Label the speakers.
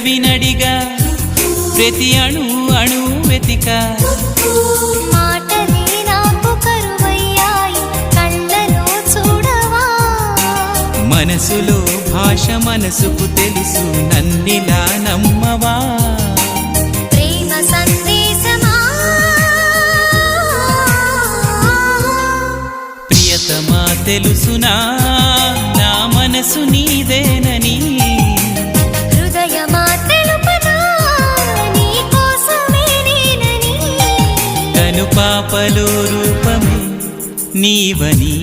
Speaker 1: పెదవినడిగా ప్రతి అణు అణు వెతిక
Speaker 2: మాటలే నాకు కరువయ్యాయి కళ్ళలో చూడవా
Speaker 1: మనసులో భాష మనసుకు తెలుసు నన్నిలా నమ్మవా
Speaker 2: ప్రేమ సందేశమా
Speaker 1: ప్రియతమా తెలుసునా నా మనసు నీదేనని
Speaker 2: హృదయమా తెలుపనా నీ కోసమే నేనని
Speaker 1: కను పాపలో రూపమే నీవని